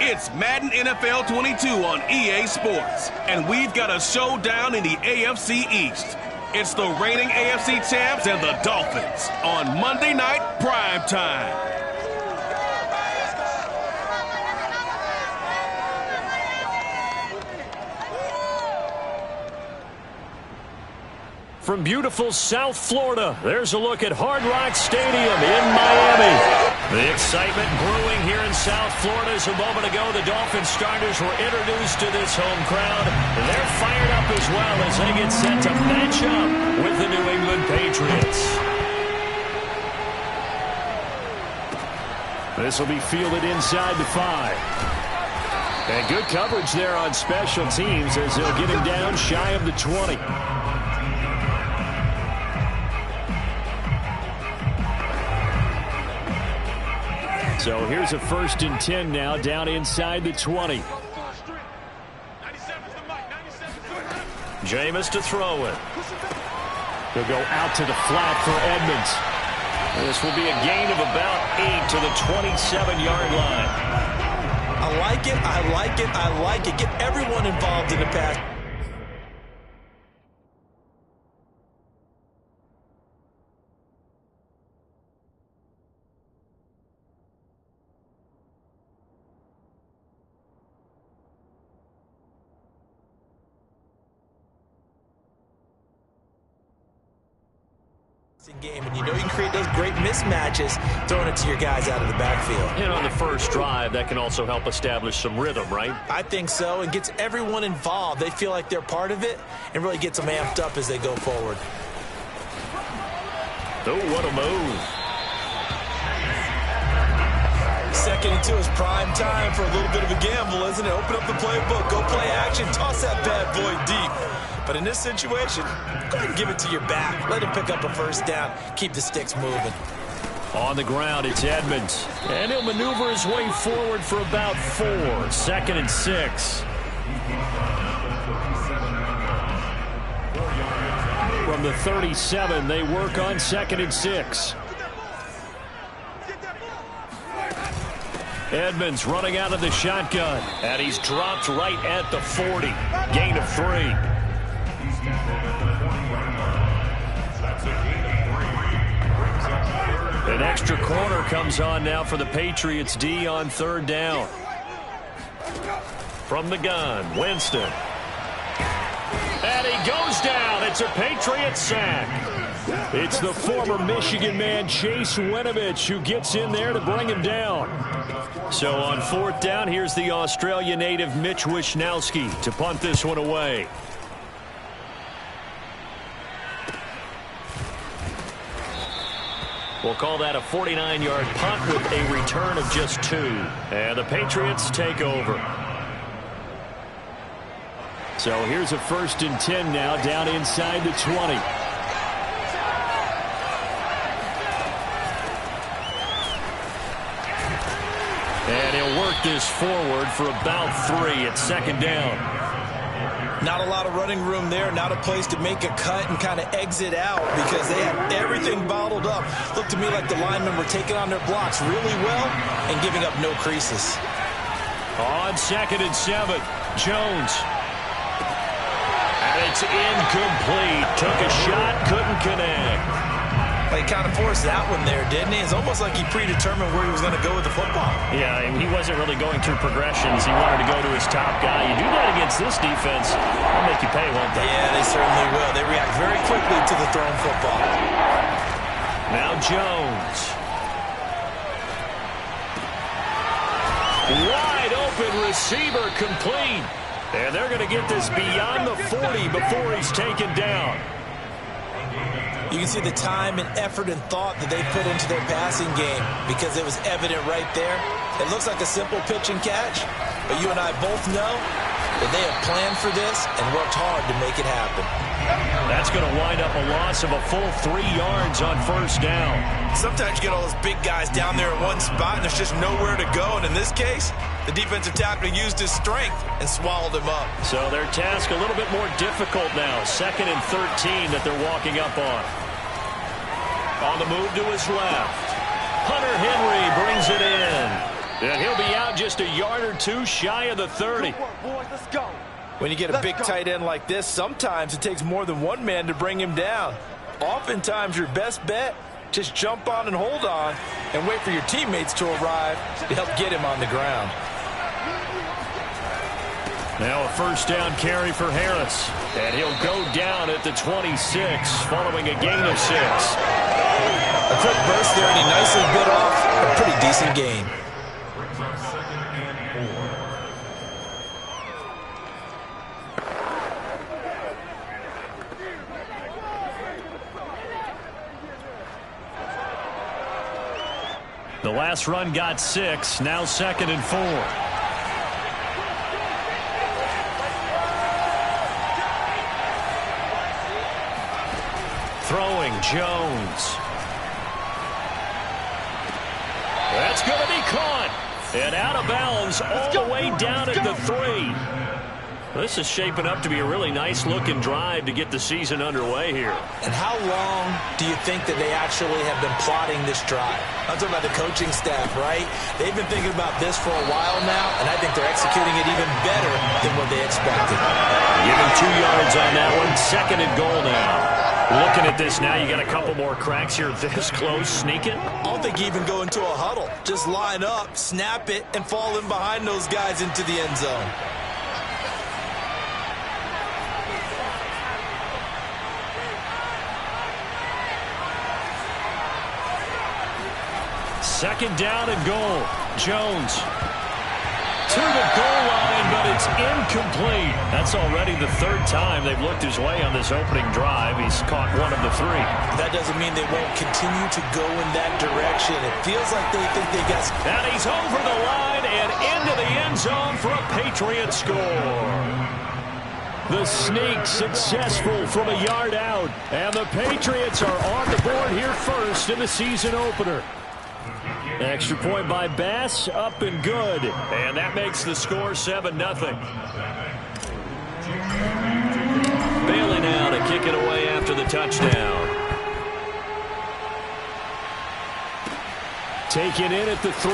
It's Madden NFL 22 on EA Sports, and we've got a showdown in the AFC East. It's the reigning AFC champs and the Dolphins on Monday Night Primetime. From beautiful South Florida, there's a look at Hard Rock Stadium in Miami. The excitement brewing here in South Florida as a moment ago. The Dolphins starters were introduced to this home crowd. They're fired up as well as they get set to match up with the New England Patriots. This will be fielded inside the 5. And good coverage there on special teams as they'll get him down shy of the 20. So here's a 1st and 10 now, down inside the 20. Jameis to throw it. He'll go out to the flat for Edmonds. This will be a gain of about 8 to the 27-yard line. I like it, I like it, I like it. Get everyone involved in the pass. Game, and you know you can create those great mismatches throwing it to your guys out of the backfield. And on the first drive, that can also help establish some rhythm, right? I think so, and gets everyone involved. They feel like they're part of it and really gets them amped up as they go forward. Oh, what a move. 2nd and 2 is prime time for a little bit of a gamble, isn't it? Open up the playbook, go play action, toss that bad boy deep. But in this situation, go ahead and give it to your back. Let him pick up a 1st down. Keep the sticks moving. On the ground, it's Edmonds. And he'll maneuver his way forward for about 4. 2nd and 6. From the 37, they work on 2nd and 6. Edmonds running out of the shotgun. And he's dropped right at the 40. Gain of 3. An extra corner comes on now for the Patriots D on 3rd down. From the gun, Winston. And he goes down. It's a Patriot sack. It's the former Michigan man, Chase Winovich, who gets in there to bring him down. So on 4th down, here's the Australia native Mitch Wishnowsky to punt this one away. We'll call that a 49-yard punt with a return of just 2. And the Patriots take over. So here's a 1st and 10 now, down inside the 20. And he'll work this forward for about 3 at 2nd down. Not a lot of running room there, not a place to make a cut and kind of exit out because they had everything bottled up. Looked to me like the linemen were taking on their blocks really well and giving up no creases. On 2nd and 7, Jones. And it's incomplete. Took a shot, couldn't connect. He kind of forced that one there, didn't he? It's almost like he predetermined where he was going to go with the football. Yeah, he wasn't really going through progressions. He wanted to go to his top guy. You do that against this defense, they'll make you pay, won't they? Yeah, they certainly will. They react very quickly to the thrown football. Now Jones. Wide open receiver complete. And they're going to get this beyond the 40 before he's taken down. You can see the time and effort and thought that they put into their passing game because it was evident right there. It looks like a simple pitch and catch, but you and I both know that they have planned for this and worked hard to make it happen. That's going to wind up a loss of a full 3 yards on 1st down. Sometimes you get all those big guys down there in one spot and there's just nowhere to go. And in this case, the defensive tackle used his strength and swallowed him up. So their task a little bit more difficult now. 2nd and 13 that they're walking up on. On the move to his left. Hunter Henry brings it in. And he'll be out just just a yard or two shy of the 30. When you get a big tight end like this, sometimes it takes more than one man to bring him down. Oftentimes, your best bet, just jump on and hold on and wait for your teammates to arrive to help get him on the ground. Now a first down carry for Harris. And he'll go down at the 26 following a gain of 6. A quick burst there, and he nicely bit off a pretty decent gain. The last run got 6, now 2nd and 4. Throwing Jones. That's going to be caught. And out of bounds all the way down at the 3. This is shaping up to be a really nice-looking drive to get the season underway here. And how long do you think that they actually have been plotting this drive? I'm talking about the coaching staff, right? They've been thinking about this for a while now, and I think they're executing it even better than what they expected. Give him 2 yards on that one. 2nd and goal now. Looking at this now, you got a couple more cracks here this close, sneaking. I don't think you even go into a huddle. Just line up, snap it, and fall in behind those guys into the end zone. Second down and goal. Jones to the goal line, but it's incomplete. That's already the 3rd time they've looked his way on this opening drive. He's caught 1 of the 3. That doesn't mean they won't continue to go in that direction. It feels like they think they got... And he's over the line and into the end zone for a Patriot score. The sneak successful from a yard out. And the Patriots are on the board here first in the season opener. Extra point by Bass, up and good. And that makes the score 7-0. Bailey now to kick it away after the touchdown. Taken in at the 3.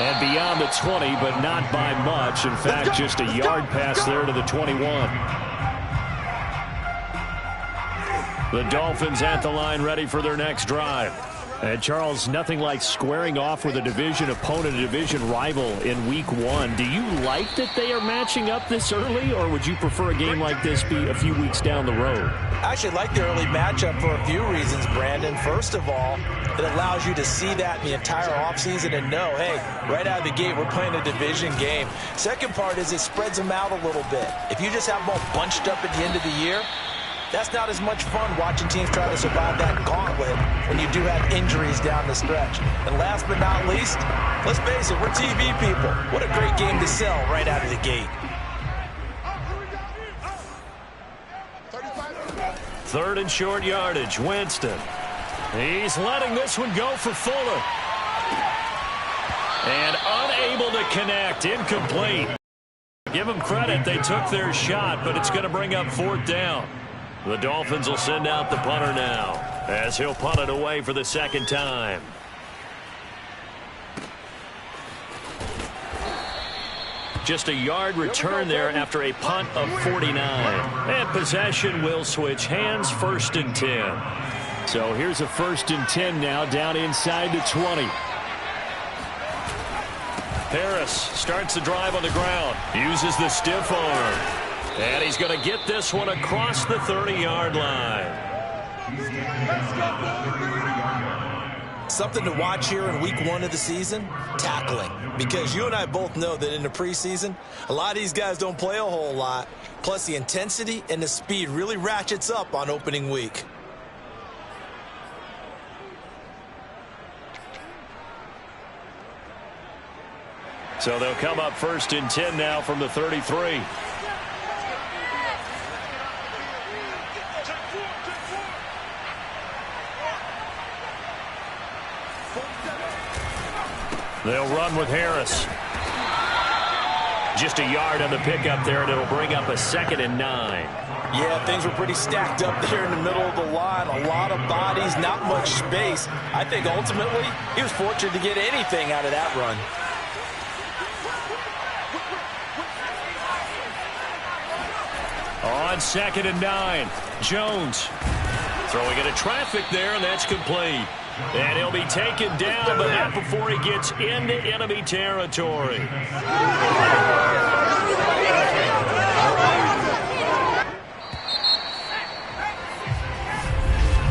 And beyond the 20, but not by much. In fact, just a yard pass there to the 21. The Dolphins at the line ready for their next drive. And Charles, nothing like squaring off with a division opponent, a division rival in week 1. Do you like that they are matching up this early, or would you prefer a game like this be a few weeks down the road? I actually like the early matchup for a few reasons, Brandon. First of all, it allows you to see that in the entire offseason and know, hey, right out of the gate, we're playing a division game. Second part is it spreads them out a little bit. If you just have them all bunched up at the end of the year, that's not as much fun watching teams try to survive that gauntlet when you do have injuries down the stretch. And last but not least, let's face it, we're TV people. What a great game to sell right out of the gate. 3rd and short yardage, Winston. He's letting this one go for Fuller. And unable to connect, incomplete. Give them credit, they took their shot, but it's going to bring up 4th down. The Dolphins will send out the punter now, as he'll punt it away for the 2nd time. Just a yard return there after a punt of 49. And possession will switch hands, 1st and 10. So here's a 1st and 10 now, down inside the 20. Harris starts the drive on the ground, uses the stiff arm. And he's going to get this one across the 30-yard line. Something to watch here in week 1 of the season, tackling. Because you and I both know that in the preseason, a lot of these guys don't play a whole lot. Plus, the intensity and the speed really ratchets up on opening week. So they'll come up 1st and 10 now from the 33. They'll run with Harris. Just a yard on the pickup there, and it'll bring up a 2nd and 9. Yeah, things were pretty stacked up there in the middle of the line. A lot of bodies, not much space. I think ultimately he was fortunate to get anything out of that run. On 2nd and 9, Jones throwing into traffic there, and that's complete. And he'll be taken down, but not before he gets into enemy territory.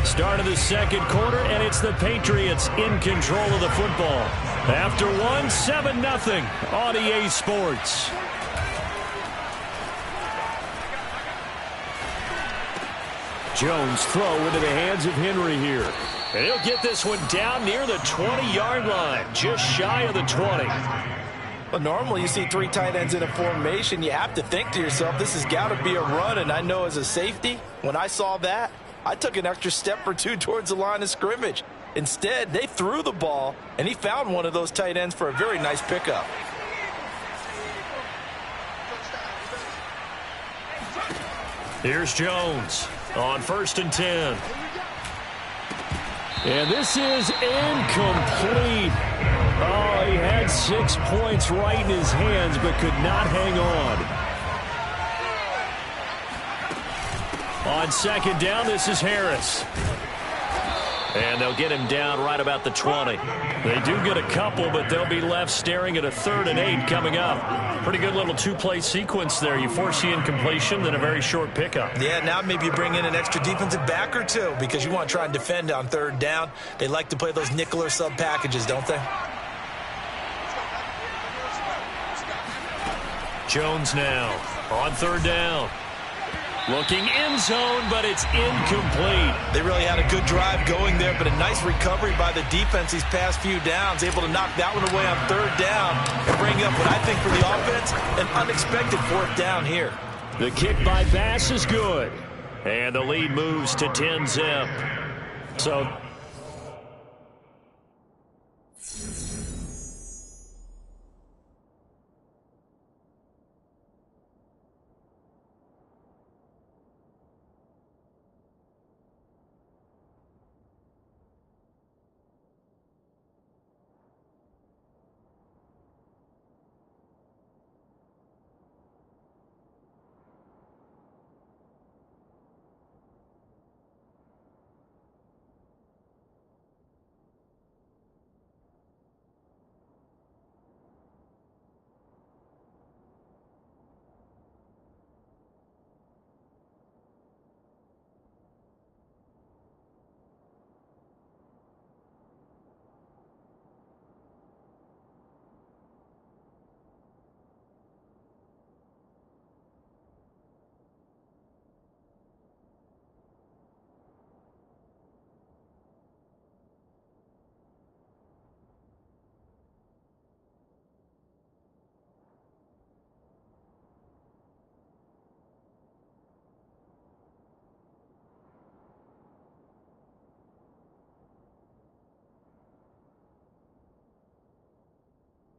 Start of the 2nd quarter, and it's the Patriots in control of the football. After one, 7-0 on EA Sports. Jones throw into the hands of Henry here. And he'll get this one down near the 20-yard line, just shy of the 20. But normally you see 3 tight ends in a formation. You have to think to yourself, this has got to be a run. And I know as a safety, when I saw that, I took an extra step or 2 towards the line of scrimmage. Instead, they threw the ball, and he found one of those tight ends for a very nice pickup. Here's Jones on 1st and 10. And this is incomplete. Oh, he had 6 points right in his hands, but could not hang on. On 2nd down, this is Harris. And they'll get him down right about the 20. They do get a couple, but they'll be left staring at a 3rd and 8 coming up. Pretty good little 2-play sequence there. You force the incompletion, then a very short pickup. Yeah, now maybe you bring in an extra defensive back or 2 because you want to try and defend on 3rd down. They like to play those nickel or sub packages, don't they? Jones now on 3rd down. Looking end zone, but it's incomplete. They really had a good drive going there, but a nice recovery by the defense these past few downs, able to knock that one away on 3rd down and bring up what I think for the offense, an unexpected 4th down here. The kick by Bass is good, and the lead moves to 10-zip. So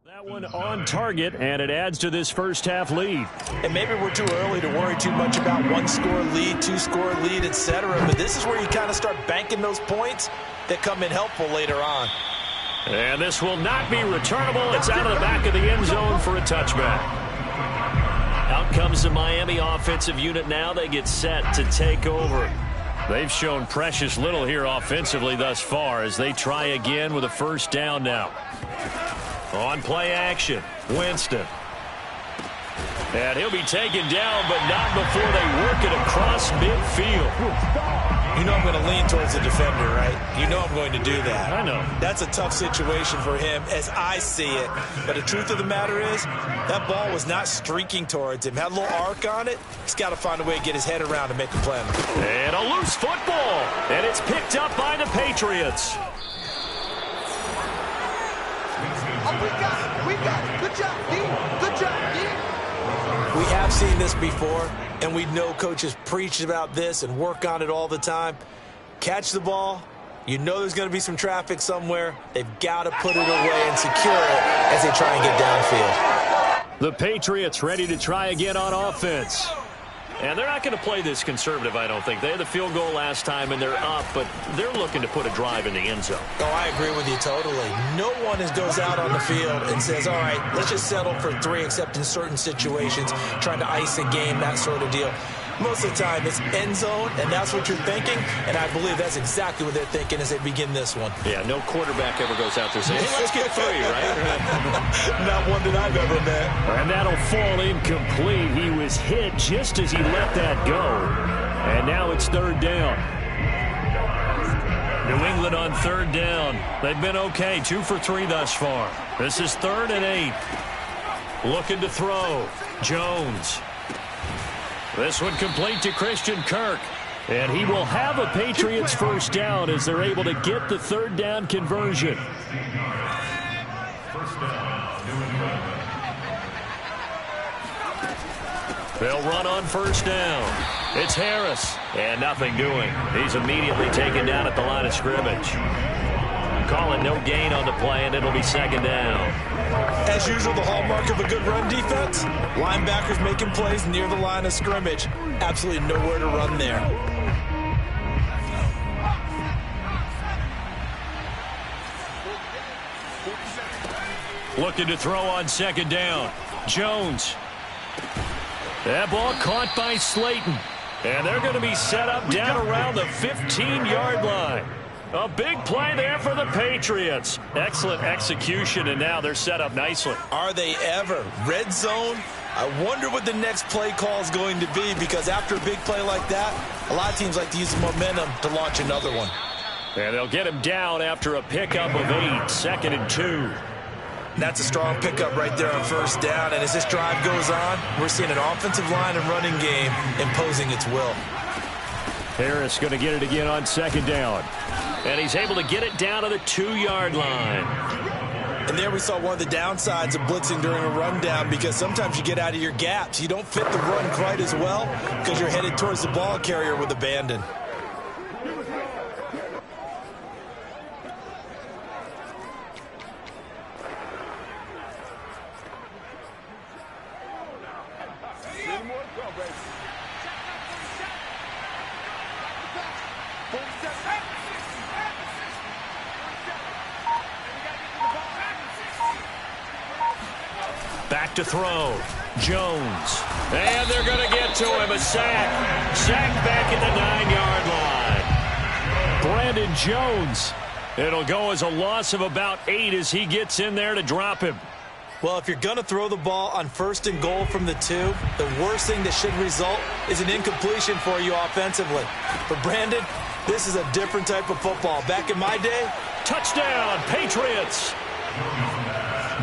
that one on target, and it adds to this first half lead. And maybe we're too early to worry too much about 1-score lead, 2-score lead, etc. But this is where you kind of start banking those points that come in helpful later on. And this will not be returnable. It's out of the back of the end zone for a touchback. Out comes the Miami offensive unit now. They get set to take over. They've shown precious little here offensively thus far as they try again with a 1st down now. On play action, Winston. And he'll be taken down, but not before they work it across midfield. You know I'm going to lean towards the defender, right? You know I'm going to do that. I know. That's a tough situation for him as I see it. But the truth of the matter is, that ball was not streaking towards him. Had a little arc on it. He's got to find a way to get his head around and make a play. And a loose football. And it's picked up by the Patriots. We got it. Good job, D. Good job, D. We have seen this before, and we know coaches preach about this and work on it all the time. Catch the ball. You know there's going to be some traffic somewhere. They've got to put it away and secure it as they try and get downfield. The Patriots ready to try again on offense. And they're not going to play this conservative, I don't think. They had the field goal last time, and they're up, but they're looking to put a drive in the end zone. Oh, I agree with you totally. No one goes out on the field and says, all right, let's just settle for 3, except in certain situations, trying to ice a game, that sort of deal. Most of the time, it's end zone, and that's what you're thinking, and I believe that's exactly what they're thinking as they begin this one. Yeah, no quarterback ever goes out there saying, hey, let's get 3, right? Not one that I've ever met. And that'll fall incomplete. He was hit just as he let that go. And now it's 3rd down. New England on 3rd down. They've been okay, 2 for 3 thus far. This is 3rd and 8. Looking to throw. Jones. This one complete to Christian Kirk. And he will have a Patriots first down as they're able to get the 3rd down conversion. They'll run on 1st down. It's Harris. And nothing doing. He's immediately taken down at the line of scrimmage. Calling no gain on the play, and it'll be 2nd down. As usual, the hallmark of a good run defense, linebackers making plays near the line of scrimmage. Absolutely nowhere to run there. Looking to throw on 2nd down. Jones. That ball caught by Slayton. And they're going to be set up down around the 15-yard line. A big play there for the Patriots. Excellent execution, and now they're set up nicely. Are they ever? Red zone? I wonder what the next play call is going to be, because after a big play like that, a lot of teams like to use the momentum to launch another one. And they'll get him down after a pickup of 8, 2nd and 2. That's a strong pickup right there on 1st down, and as this drive goes on, we're seeing an offensive line and running game imposing its will. Harris going to get it again on 2nd down. And he's able to get it down to the 2-yard line. And there we saw one of the downsides of blitzing during a rundown, because sometimes you get out of your gaps. You don't fit the run quite as well because you're headed towards the ball carrier with abandon. Back to throw. Jones. And they're going to get to him. A sack. Sack back at the 9-yard line. Brandon Jones. It'll go as a loss of about 8 as he gets in there to drop him. Well, if you're going to throw the ball on 1st and goal from the 2, the worst thing that should result is an incompletion for you offensively. But Brandon, this is a different type of football. Back in my day, touchdown, Patriots.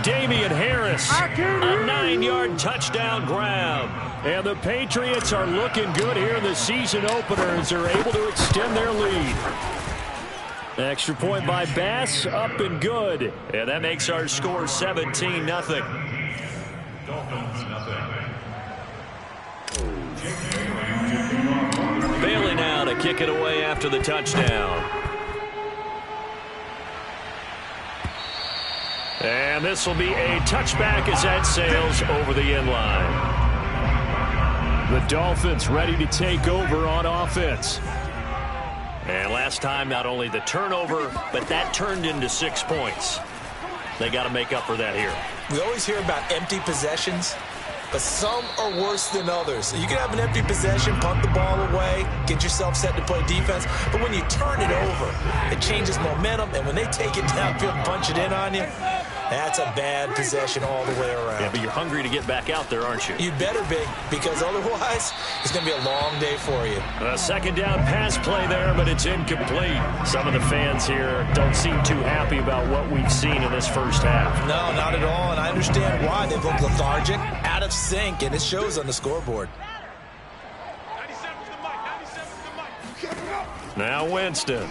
Damian Harris, a 9-yard touchdown grab. And the Patriots are looking good here in the season opener as they're able to extend their lead. Extra point by Bass, up and good. And that makes our score 17-0. Bailey now to kick it away after the touchdown. And this will be a touchback as that sails over the end line. The Dolphins ready to take over on offense. And last time, not only the turnover, but that turned into 6 points. They got to make up for that here. We always hear about empty possessions, but some are worse than others. You can have an empty possession, punt the ball away, get yourself set to play defense, but when you turn it over, it changes momentum, and when they take it downfield and punch it in on you, that's a bad possession all the way around. Yeah, but you're hungry to get back out there, aren't you? You better be, because otherwise it's going to be a long day for you. A 2nd down pass play there, but it's incomplete. Some of the fans here don't seem too happy about what we've seen in this first half. No, not at all, and I understand why. They've looked lethargic, out of sync, and it shows on the scoreboard. Now Winston.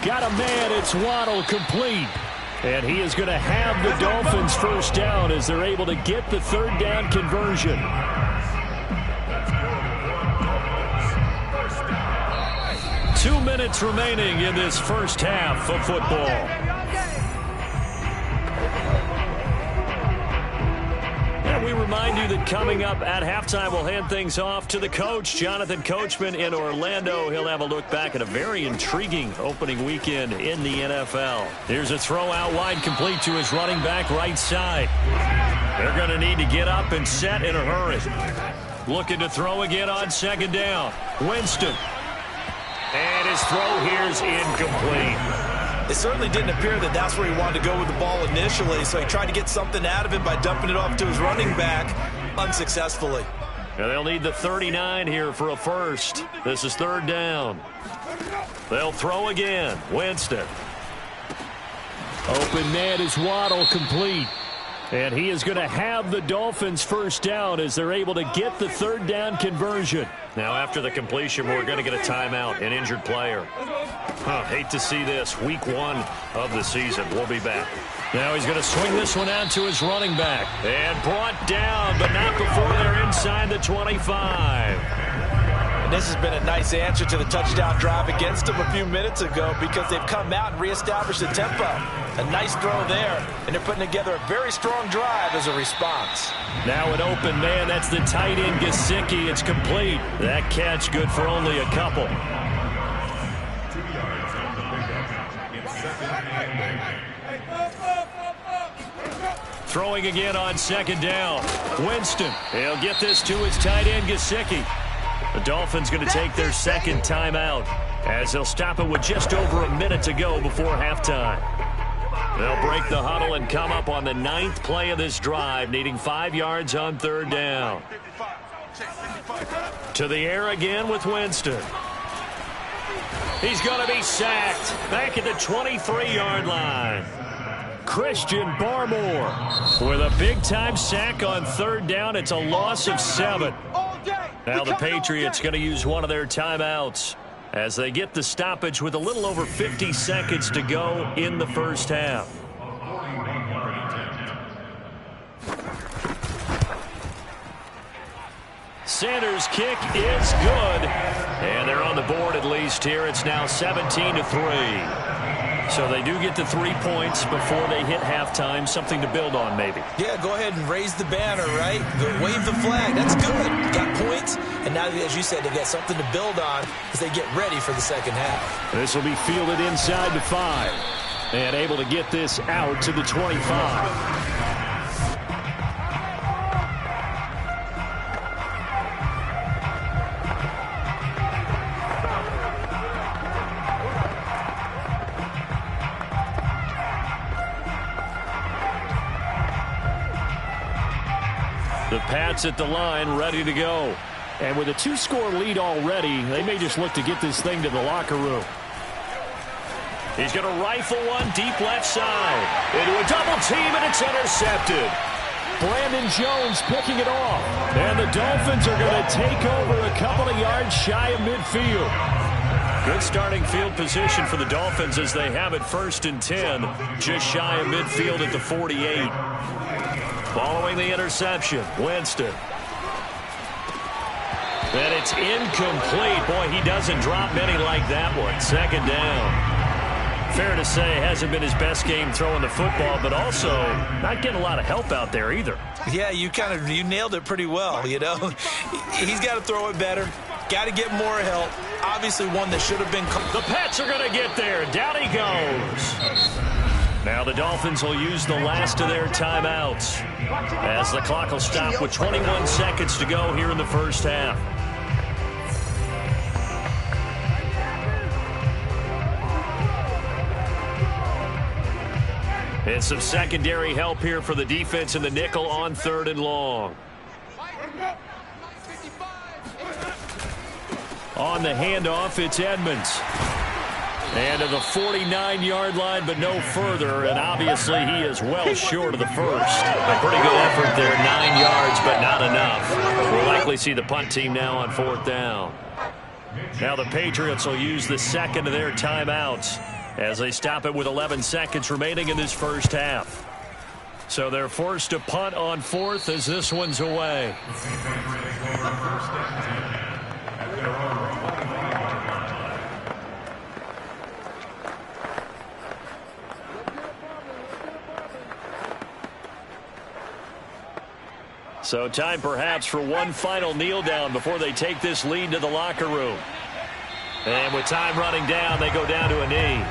Got a man, it's Waddle, complete. And he is going to have the Dolphins first down as they're able to get the 3rd down conversion. Two minutes remaining in this first half of football. And we remind you that coming up at halftime, we'll hand things off to the coach, Jonathan Coachman in Orlando. He'll have a look back at a very intriguing opening weekend in the NFL. Here's a throw out wide, complete to his running back right side. They're going to need to get up and set in a hurry. Looking to throw again on second down. Winston. And his throw here's incomplete. It certainly didn't appear that that's where he wanted to go with the ball initially, so he tried to get something out of it by dumping it off to his running back unsuccessfully. And they'll need the 39 here for a first. This is third down. They'll throw again. Winston. Open man is Waddle, complete. And he is going to have the Dolphins first down as they're able to get the third down conversion. Now after the completion, we're going to get a timeout, an injured player. Hate to see this. Week 1 of the season. We'll be back. Now he's going to swing this one out to his running back. And brought down, but not before they're inside the 25. And this has been a nice answer to the touchdown drive against them a few minutes ago because they've come out and reestablished the tempo. A nice throw there, and they're putting together a very strong drive as a response. Now an open man, that's the tight end Gesicki. It's complete. That catch good for only a couple. Throwing again on second down. Winston, he'll get this to his tight end Gesicki. The Dolphins going to take their second timeout as they'll stop it with just over a minute to go before halftime. They'll break the huddle and come up on the 9th play of this drive, needing 5 yards on third down. To the air again with Winston. He's going to be sacked back at the 23-yard line. Christian Barmore with a big-time sack on third down. It's a loss of 7. Now the Patriots going to use one of their timeouts as they get the stoppage with a little over 50 seconds to go in the first half. Sanders' kick is good. And they're on the board at least here. It's now 17-3. So they do get the 3 points before they hit halftime. Something to build on, maybe. Yeah, go ahead and raise the banner, right? Go wave the flag. That's good. Got points. And now, as you said, they've got something to build on as they get ready for the second half. This will be fielded inside the 5. And able to get this out to the 25. The Pats at the line, ready to go. And with a 2-score lead already, they may just look to get this thing to the locker room. He's going to rifle one deep left side. Into a double team, and it's intercepted. Brandon Jones picking it off. And the Dolphins are going to take over a couple of yards shy of midfield. Good starting field position for the Dolphins as they have it 1st and 10, just shy of midfield at the 48. Following the interception, Winston. And it's incomplete. Boy, he doesn't drop many like that one. Second down. Fair to say, hasn't been his best game throwing the football, but also not getting a lot of help out there either. Yeah, you nailed it pretty well, you know. He's got to throw it better. Got to get more help. Obviously one that should have been. The Pats are going to get there. Down he goes. Now the Dolphins will use the last of their timeouts as the clock will stop with 21 seconds to go here in the first half. And some secondary help here for the defense in the nickel on 3rd and long. On the handoff, it's Edmonds. And to the 49-yard line, but no further. And obviously he is well short of the first. A pretty good effort there. 9 yards, but not enough. We'll likely see the punt team now on 4th down. Now the Patriots will use the second of their timeouts as they stop it with 11 seconds remaining in this first half. So they're forced to punt on 4th as this one's away. So time perhaps for one final kneel down before they take this lead to the locker room. And with time running down, they go down to a knee.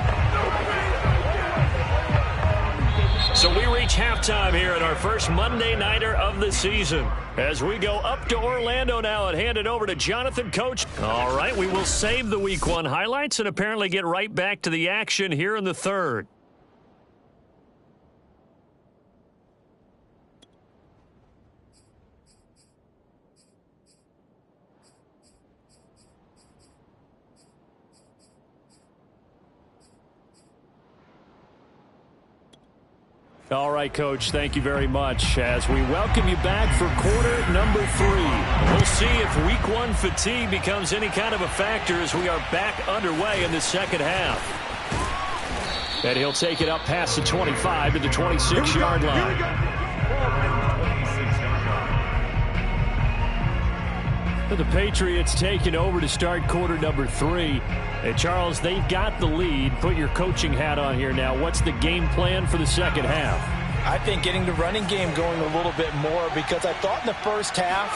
So we reach halftime here in our first Monday Nighter of the season. As we go up to Orlando now and hand it over to Jonathan, Coach. All right, we will save the Week 1 highlights and apparently get right back to the action here in the third. All right, Coach, thank you very much. As we welcome you back for quarter number 3. We'll see if Week 1 fatigue becomes any kind of a factor as we are back underway in the second half. And he'll take it up past the 25 to the 26-yard line. The Patriots taking over to start quarter number 3. Hey, Charles, they've got the lead. Put your coaching hat on here now. What's the game plan for the second half? I think getting the running game going a little bit more, because I thought in the first half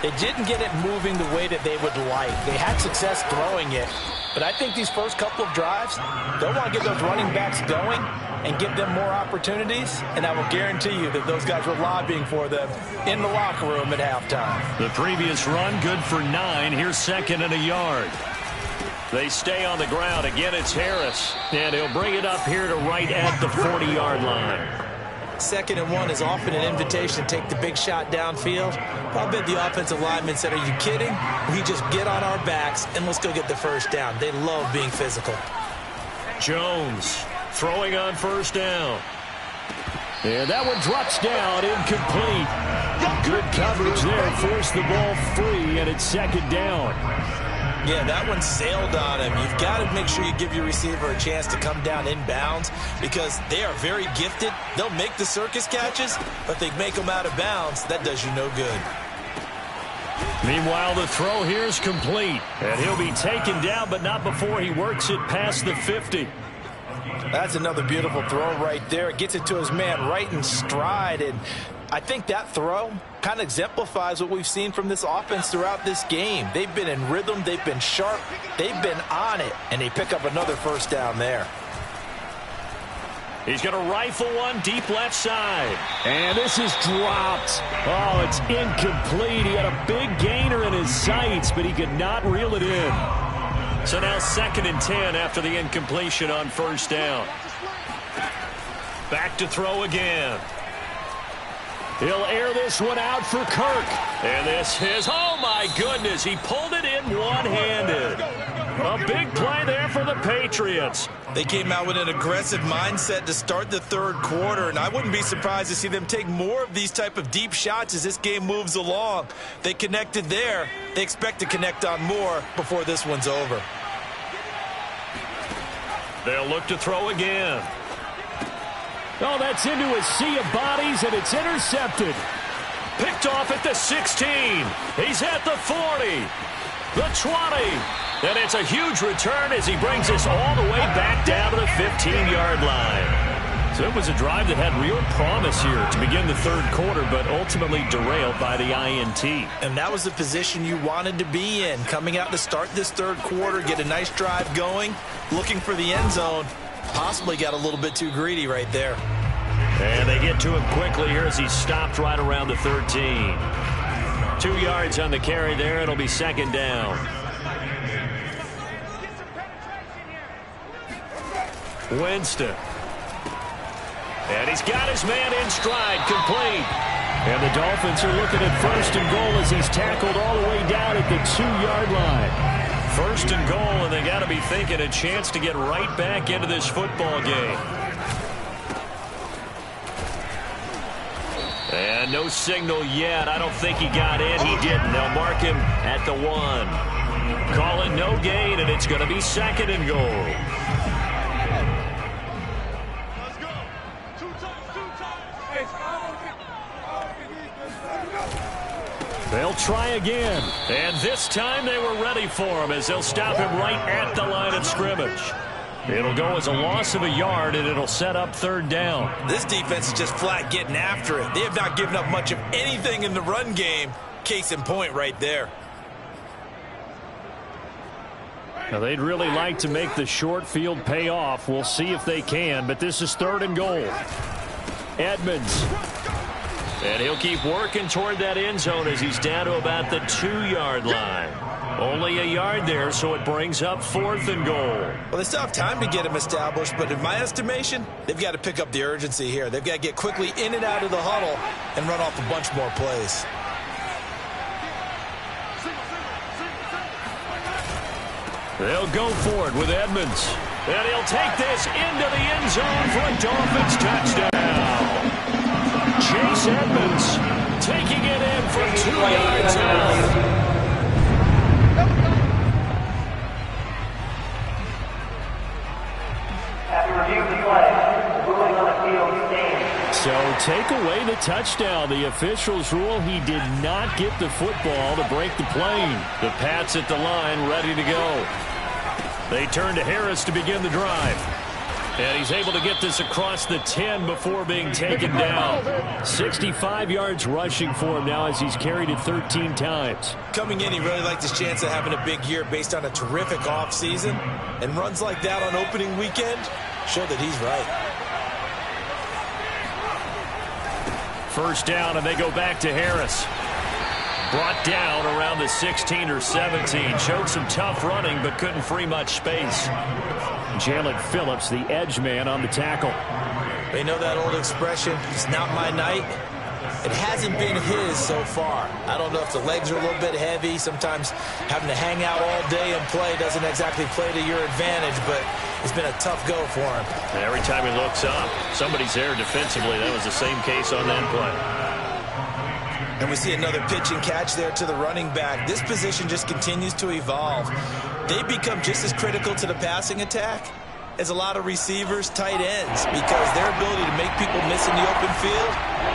they didn't get it moving the way that they would like. They had success throwing it, but I think these first couple of drives, they'll want to get those running backs going and give them more opportunities, and I will guarantee you that those guys were lobbying for them in the locker room at halftime. The previous run, good for 9. Here's second and a yard. They stay on the ground. Again, it's Harris, and he'll bring it up here to right at the 40-yard line. 2nd and 1 is often an invitation to take the big shot downfield. I bet the offensive lineman said, are you kidding? We just get on our backs, and let's go get the first down. They love being physical. Jones throwing on first down. And that one drops down, incomplete. Good coverage there, forced the ball free, and it's second down. Yeah, that one sailed on him. You've got to make sure you give your receiver a chance to come down inbounds, because they are very gifted. They'll make the circus catches, but they make them out of bounds. That does you no good. Meanwhile, the throw here is complete, and he'll be taken down, but not before he works it past the 50. That's another beautiful throw right there. It gets it to his man right in stride, and I think that throw kind of exemplifies what we've seen from this offense throughout this game. They've been in rhythm, they've been sharp, they've been on it, and they pick up another first down there. He's going to rifle one deep left side. And this is dropped. Oh, it's incomplete. He had a big gainer in his sights, but he could not reel it in. So now 2nd and 10 after the incompletion on first down. Back to throw again. He'll air this one out for Kirk. And this is, oh my goodness, he pulled it in one-handed. A big play there for the Patriots. They came out with an aggressive mindset to start the third quarter, and I wouldn't be surprised to see them take more of these type of deep shots as this game moves along. They connected there. They expect to connect on more before this one's over. They'll look to throw again. Oh, that's into a sea of bodies, and it's intercepted. Picked off at the 16. He's at the 40. The 20. And it's a huge return as he brings us all the way back down to the 15-yard line. So it was a drive that had real promise here to begin the third quarter, but ultimately derailed by the INT. And that was the position you wanted to be in, coming out to start this third quarter, get a nice drive going, looking for the end zone. Possibly got a little bit too greedy right there. And they get to him quickly here as he's stopped right around the 13. 2 yards on the carry there. It'll be second down. Winston. And he's got his man in stride, complete. And the Dolphins are looking at first and goal as he's tackled all the way down at the 2-yard line. First and goal, and they got to be thinking a chance to get right back into this football game. And no signal yet. I don't think he got in. He didn't. They'll mark him at the 1. Call it no gain, and it's going to be second and goal. They'll try again, and this time they were ready for him as they'll stop him right at the line of scrimmage. It'll go as a loss of a yard, and it'll set up 3rd down. This defense is just flat getting after it. They have not given up much of anything in the run game. Case in point right there. Now, they'd really like to make the short field pay off. We'll see if they can, but this is 3rd and goal. Edmonds. And he'll keep working toward that end zone as he's down to about the 2-yard line. Only a yard there, so it brings up 4th and goal. Well, they still have time to get him established, but in my estimation, they've got to pick up the urgency here. They've got to get quickly in and out of the huddle and run off a bunch more plays. They'll go for it with Edmonds. And he'll take this into the end zone for a Dolphins touchdown. Chase Edmonds taking it in for 2 yards out. So take away the touchdown. The officials rule he did not get the football to break the plane. The Pats at the line ready to go. They turn to Harris to begin the drive. And he's able to get this across the 10 before being taken down. 65 yards rushing for him now as he's carried it 13 times. Coming in, he really liked his chance of having a big year based on a terrific offseason. And runs like that on opening weekend show that he's right. 1st down, and they go back to Harris. Brought down around the 16 or 17. Showed some tough running, but couldn't free much space. Jalen Phillips, the edge man, on the tackle. They know that old expression, it's not my night. It hasn't been his so far. I don't know if the legs are a little bit heavy. Sometimes having to hang out all day and play doesn't exactly play to your advantage, but it's been a tough go for him. And every time he looks up, somebody's there defensively. That was the same case on that play. And we see another pitch and catch there to the running back. This position just continues to evolve. They become just as critical to the passing attack as a lot of receivers, tight ends, because their ability to make people miss in the open field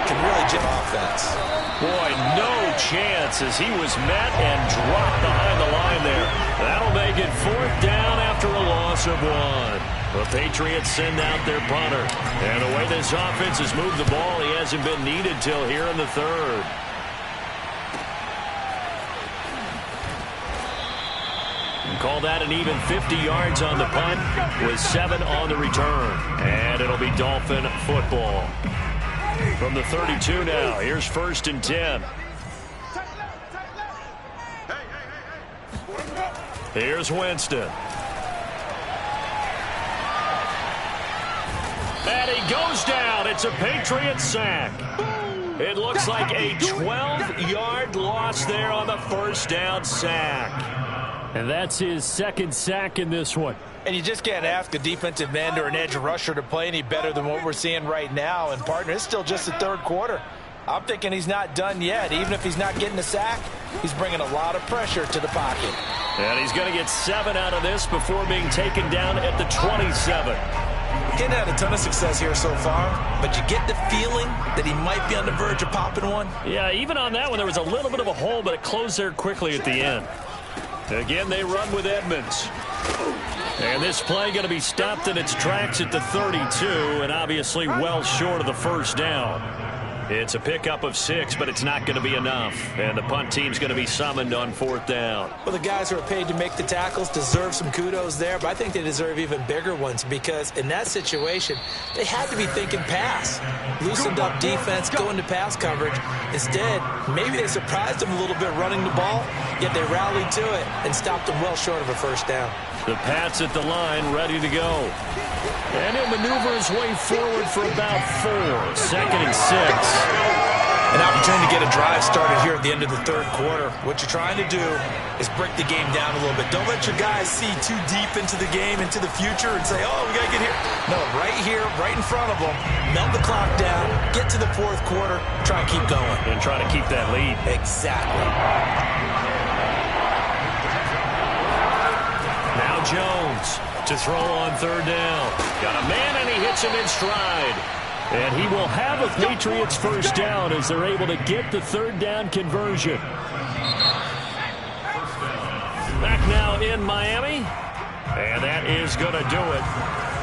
can really jump offense. Boy, no chance as he was met and dropped behind the line there. That'll make it 4th down after a loss of 1. The Patriots send out their punter. And the way this offense has moved the ball, he hasn't been needed till here in the 3rd. Call that an even 50 yards on the punt with 7 on the return. And it'll be Dolphin football. From the 32 now, here's 1st and 10. Here's Winston. And he goes down. It's a Patriot sack. It looks like a 12-yard loss there on the 1st down sack. And that's his 2nd sack in this one. And you just can't ask a defensive end or an edge rusher to play any better than what we're seeing right now. And, partner, it's still just the 3rd quarter. I'm thinking he's not done yet. Even if he's not getting a sack, he's bringing a lot of pressure to the pocket. And he's going to get 7 out of this before being taken down at the 27. He hasn't had a ton of success here so far, but you get the feeling that he might be on the verge of popping one. Yeah, even on that one, there was a little bit of a hole, but it closed there quickly at the end. Again, they run with Edmonds. And this play going to be stopped in its tracks at the 32, and obviously well short of the 1st down. It's a pickup of 6, but it's not going to be enough. And the punt team's going to be summoned on 4th down. Well, the guys who are paid to make the tackles deserve some kudos there, but I think they deserve even bigger ones because in that situation, they had to be thinking pass. Loosened up defense, going to pass coverage. Instead, maybe they surprised them a little bit running the ball, yet they rallied to it and stopped them well short of a 1st down. The Pats at the line ready to go. And he'll maneuver his way forward for about 4. 2nd and 6. An opportunity to get a drive started here at the end of the 3rd quarter. What you're trying to do is break the game down a little bit. Don't let your guys see too deep into the game, into the future, and say, oh, we got to get here. No, right here, right in front of them, melt the clock down, get to the 4th quarter, try and keep going. And try to keep that lead. Exactly. Now Jones to throw on 3rd down. Got a man, and he hits him in stride. And he will have a Patriots 1st down as they're able to get the 3rd down conversion. Back now in Miami. And that is going to do it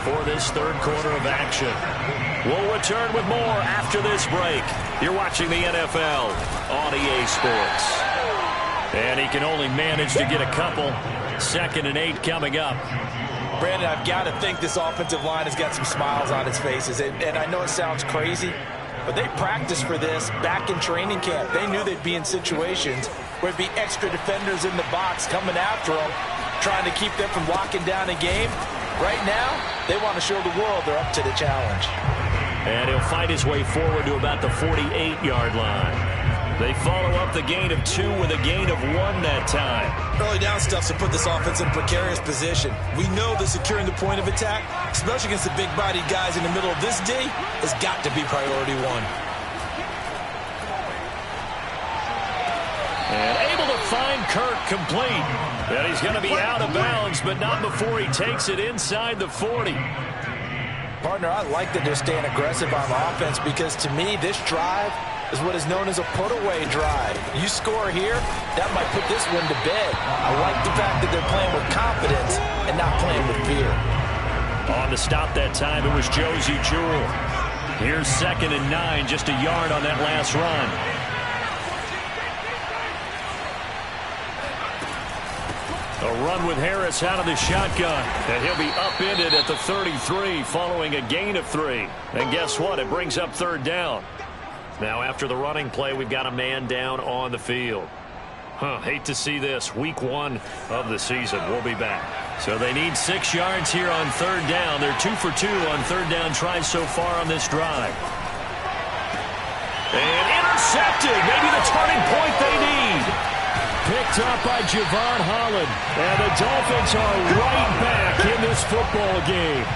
for this third quarter of action. We'll return with more after this break. You're watching the NFL on EA Sports. And he can only manage to get a couple. 2nd and 8 coming up. Brandon, I've got to think this offensive line has got some smiles on its faces. And I know it sounds crazy, but they practiced for this back in training camp. They knew they'd be in situations where there'd be extra defenders in the box coming after them, trying to keep them from locking down a game. Right now, they want to show the world they're up to the challenge. And he'll fight his way forward to about the 48-yard line. They follow up the gain of 2 with a gain of 1 that time. Early down stuff to put this offense in a precarious position. We know that securing the point of attack, especially against the big-bodied guys in the middle of this D, has got to be priority 1. And able to find Kirk complete. And he's going to be out of bounds, but not before he takes it inside the 40. Partner, I like that they're staying aggressive on offense because, to me, this drive is what is known as a put-away drive. You score here, that might put this one to bed. I like the fact that they're playing with confidence and not playing with fear. On to stop that time, it was Josie Jewell. Here's 2nd and 9, just a yard on that last run. A run with Harris out of the shotgun. And he'll be upended at the 33 following a gain of 3. And guess what? It brings up 3rd down. Now after the running play, we've got a man down on the field. Hate to see this. Week 1 of the season. We'll be back. So they need 6 yards here on 3rd down. They're 2 for 2 on 3rd down tries so far on this drive. And intercepted. Maybe the turning point they need. Picked up by Javon Holland. And the Dolphins are right back in this football game.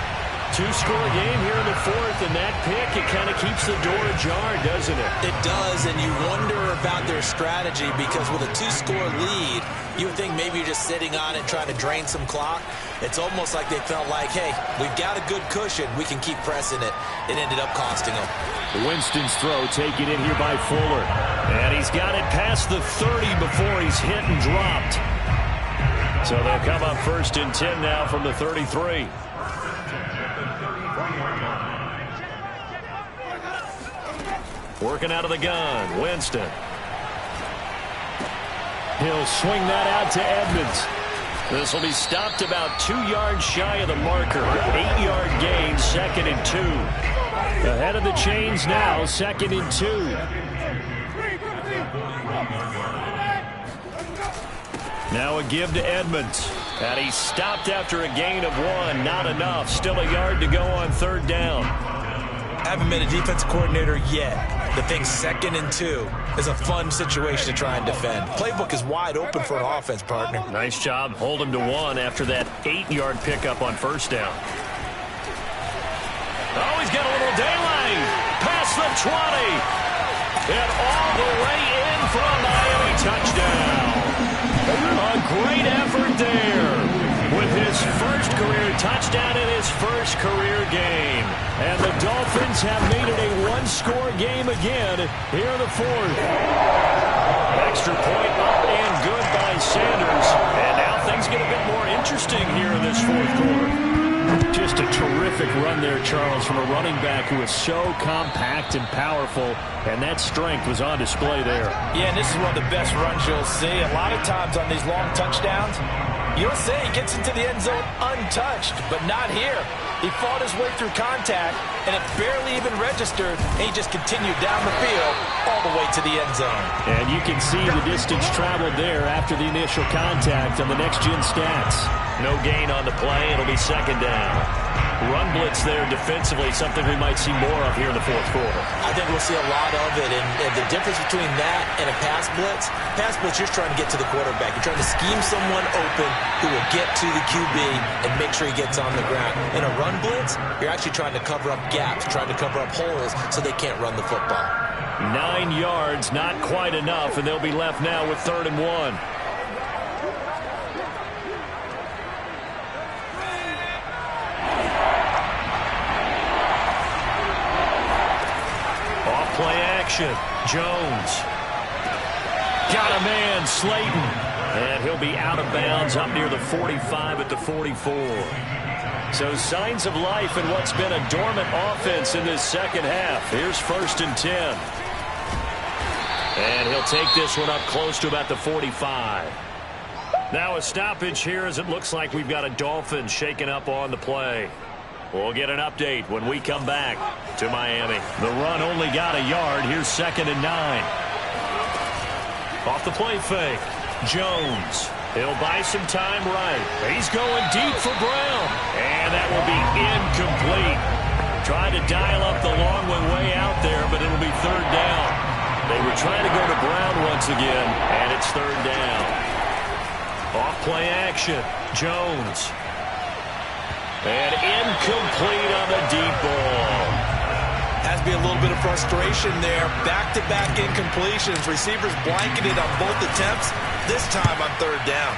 2-score game here in the 4th, and that pick, it kind of keeps the door ajar, doesn't it? It does, and you wonder about their strategy because with a 2-score lead, you would think maybe you're just sitting on it trying to drain some clock. It's almost like they felt like, hey, we've got a good cushion. We can keep pressing it. It ended up costing them. Winston's throw taken in here by Fuller. And he's got it past the 30 before he's hit and dropped. So they'll come up 1st and 10 now from the 33. Working out of the gun, Winston. He'll swing that out to Edmonds. This will be stopped about 2 yards shy of the marker. 8-yard gain, 2nd and 2. Ahead of the chains now, 2nd and 2. Now a give to Edmonds. And he's stopped after a gain of 1. Not enough. Still a yard to go on 3rd down. Haven't been a defensive coordinator yet. The thing 2nd and 2 is a fun situation to try and defend. Playbook is wide open for an offense, partner. Nice job. Hold him to 1 after that 8-yard pickup on 1st down. Oh, he's got a little daylight. Past the 20. And all the way in for a Miami touchdown. A great effort there with his first career touchdown in his first career game. And the Dolphins have made it a 1-score game again here in the 4th. Extra point up and good by Sanders. And now things get a bit more interesting here in this 4th quarter. Just a terrific run there, Charles, from a running back who is so compact and powerful, and that strength was on display there. Yeah, and this is one of the best runs you'll see. A lot of times on these long touchdowns, you'll say he gets into the end zone untouched, but not here. He fought his way through contact, and it barely even registered, and he just continued down the field all the way to the end zone. And you can see the distance traveled there after the initial contact on the next-gen stats. No gain on the play. It'll be 2nd down. Run blitz there defensively, something we might see more of here in the 4th quarter. I think we'll see a lot of it, and the difference between that and a pass blitz, you're just trying to get to the quarterback. You're trying to scheme someone open who will get to the QB and make sure he gets on the ground. In a run blitz, you're actually trying to cover up gaps, trying to cover up holes so they can't run the football. 9 yards, not quite enough, and they'll be left now with 3rd and 1. Play action. Jones. Got a man, Slayton. And he'll be out of bounds up near the 45 at the 44. So signs of life in what's been a dormant offense in this second half. Here's 1st and 10. And he'll take this one up close to about the 45. Now a stoppage here as it looks like we've got a Dolphins shaken up on the play. We'll get an update when we come back to Miami. The run only got a yard. Here's 2nd and 9. Off the play fake. Jones. He'll buy some time right. He's going deep for Brown. And that will be incomplete. Tried to dial up the long one way out there, but it'll be 3rd down. They were trying to go to Brown once again, and it's 3rd down. Off play action. Jones. And incomplete on the deep ball. Has to be a little bit of frustration there. Back-to-back incompletions. Receivers blanketed on both attempts. This time on 3rd down.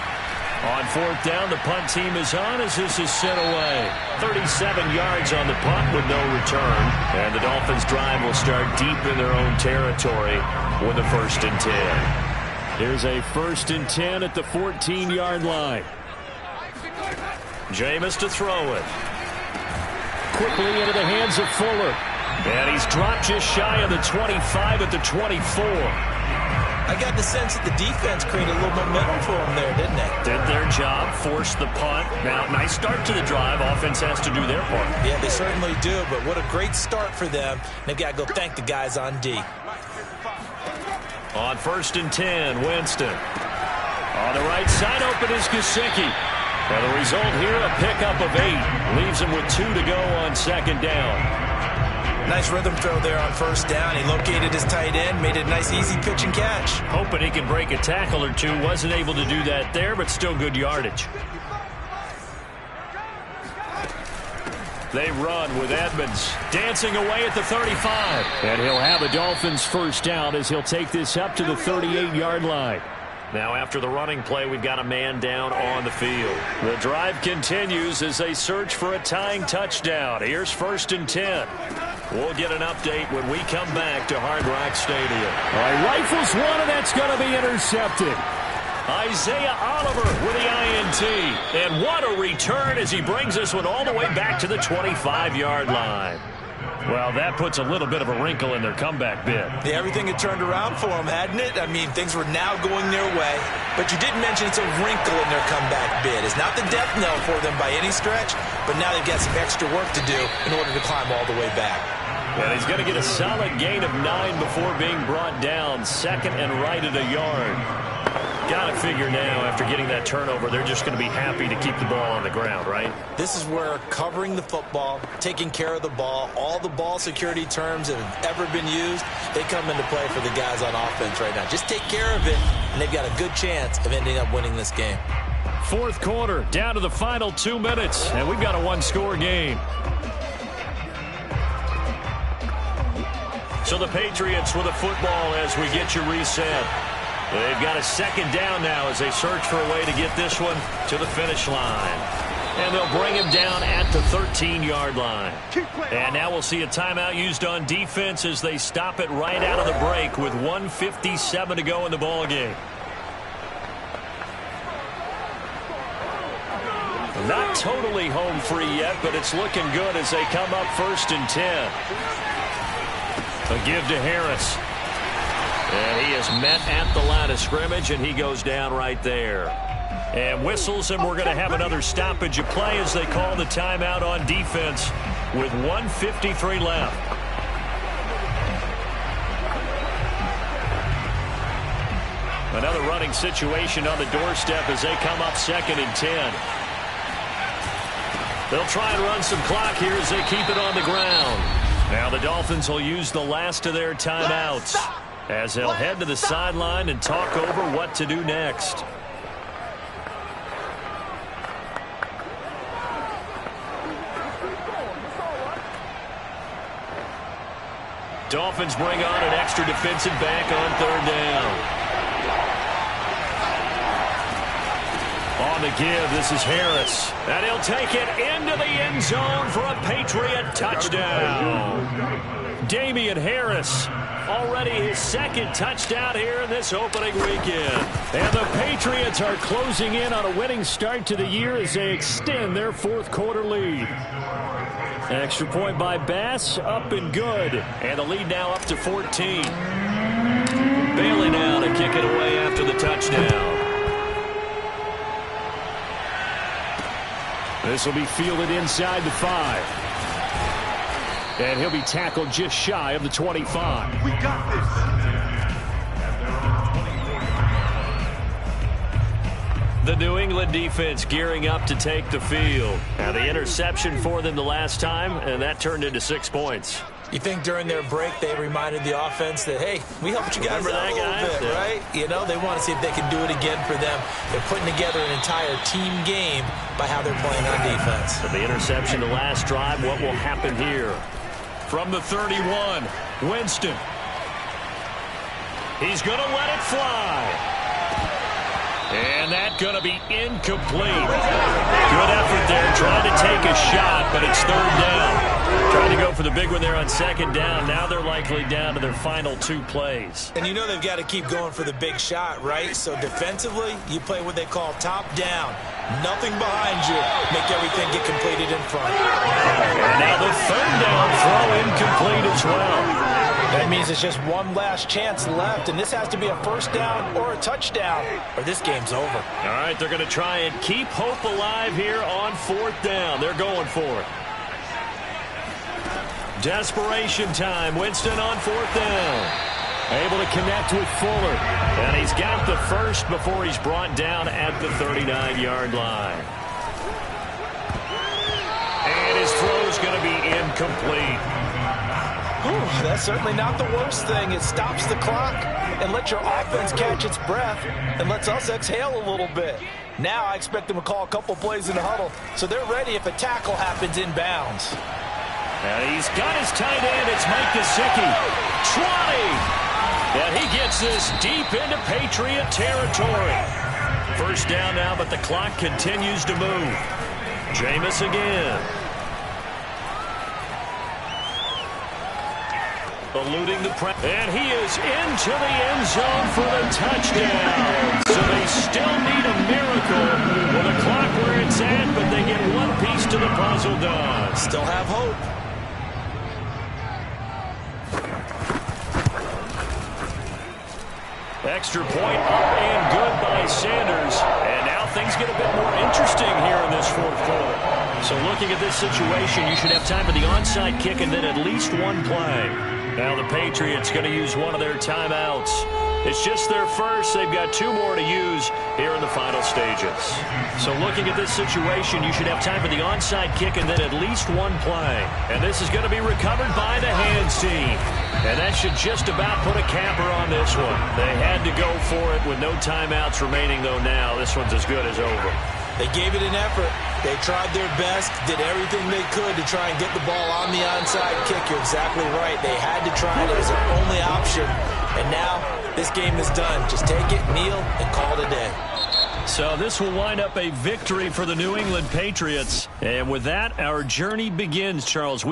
On 4th down, the punt team is on as this is sent away. 37 yards on the punt with no return. And the Dolphins drive will start deep in their own territory with a 1st and 10. Here's a 1st and 10 at the 14-yard line. Jameis to throw it. Quickly into the hands of Fuller. And he's dropped just shy of the 25 at the 24. I got the sense that the defense created a little momentum for them there, didn't they? Did their job, forced the punt. Now, nice start to the drive. Offense has to do their part. Yeah, they certainly do, but what a great start for them. They've got to go thank the guys on D. On 1st and 10, Winston. On the right side, open is Gesicki. And the result here, a pickup of 8. Leaves him with 2 to go on 2nd down. Nice rhythm throw there on 1st down. He located his tight end, made it a nice easy pitch and catch. Hoping he can break a tackle or two. Wasn't able to do that there, but still good yardage. They run with Edmonds dancing away at the 35. And he'll have a Dolphins 1st down as he'll take this up to the 38-yard line. Now after the running play, we've got a man down on the field. The drive continues as they search for a tying touchdown. Here's 1st and 10. We'll get an update when we come back to Hard Rock Stadium. All right, rifles one, and that's going to be intercepted. Isaiah Oliver with the INT. And what a return as he brings this one all the way back to the 25-yard line. Well, that puts a little bit of a wrinkle in their comeback bid. Yeah, everything had turned around for them, hadn't it? I mean, things were now going their way. But you did mention it's a wrinkle in their comeback bid. It's not the death knell for them by any stretch, but now they've got some extra work to do in order to climb all the way back. And he's going to get a solid gain of 9 before being brought down. 2nd and right at a yard. Got to figure now, after getting that turnover, they're just going to be happy to keep the ball on the ground, right? This is where covering the football, taking care of the ball, all the ball security terms that have ever been used, they come into play for the guys on offense right now. Just take care of it, and they've got a good chance of ending up winning this game. 4th quarter, down to the final 2 minutes, and we've got a 1-score game. So the Patriots with a football as we get you reset. They've got a 2nd down now as they search for a way to get this one to the finish line. And they'll bring him down at the 13-yard line. And now we'll see a timeout used on defense as they stop it right out of the break with 1:57 to go in the ballgame. Not totally home free yet, but it's looking good as they come up 1st and 10. A give to Harris. And he is met at the line of scrimmage, and he goes down right there. And whistles, and we're going to have another stoppage of play as they call the timeout on defense with 1:53 left. Another running situation on the doorstep as they come up 2nd and 10. They'll try and run some clock here as they keep it on the ground. Now the Dolphins will use the last of their timeouts as they'll head to the sideline and talk over what to do next. Dolphins bring on an extra defensive back on 3rd down. On on the give. This is Harris. And he'll take it into the end zone for a Patriot touchdown. Damian Harris, already his second touchdown here in this opening weekend. And the Patriots are closing in on a winning start to the year as they extend their fourth quarter lead. Extra point by Bass, up and good. And the lead now up to 14. Bailey now to kick it away after the touchdown. This will be fielded inside the 5. And he'll be tackled just shy of the 25. We got this. The New England defense gearing up to take the field. Now the interception for them the last time, and that turned into 6 points. You think during their break they reminded the offense that, hey, we helped you guys out a little bit, right? You know, they want to see if they can do it again for them. They're putting together an entire team game by how they're playing on defense. The interception the last drive, what will happen here? From the 31, Winston. He's going to let it fly. And that's going to be incomplete. Good effort there, trying to take a shot, but it's third down. Trying to go for the big one there on second down. Now they're likely down to their final 2 plays. And you know they've got to keep going for the big shot, right? So defensively, you play what they call top down. Nothing behind you. Make everything get completed in front. And now the third down throw incomplete as well. That means it's just one last chance left, and this has to be a first down or a touchdown, or this game's over. All right, they're going to try and keep hope alive here on fourth down. They're going for it. Desperation time. Winston on fourth down. Able to connect with Fuller. And he's got the first before he's brought down at the 39-yard line. And his throw's going to be incomplete. Whew, that's certainly not the worst thing. It stops the clock and lets your offense catch its breath and lets us exhale a little bit. Now I expect them to call a couple plays in the huddle, so they're ready if a tackle happens inbounds. And he's got his tight end. It's Mike Gesicki. 20. And he gets this deep into Patriot territory. First down now, but the clock continues to move. Jameis again. Eluding the press. And he is into the end zone for the touchdown. So they still need a miracle with the clock where it's at, but they get one piece to the puzzle done. Still have hope. Extra point up and good by Sanders. And now things get a bit more interesting here in this fourth quarter. So looking at this situation, you should have time for the onside kick and then at least one play. Now the Patriots going to use one of their timeouts. It's just their first. They've got 2 more to use here in the final stages. So looking at this situation, you should have time for the onside kick and then at least one play. And this is going to be recovered by the hands team. And that should just about put a capper on this one. They had to go for it with no timeouts remaining, though now this one's as good as over. They gave it an effort. They tried their best, did everything they could to try and get the ball on the onside kick. You're exactly right. They had to try it. It was their only option. And now this game is done. Just take it, kneel, and call it a day. So this will wind up a victory for the New England Patriots. And with that, our journey begins, Charles.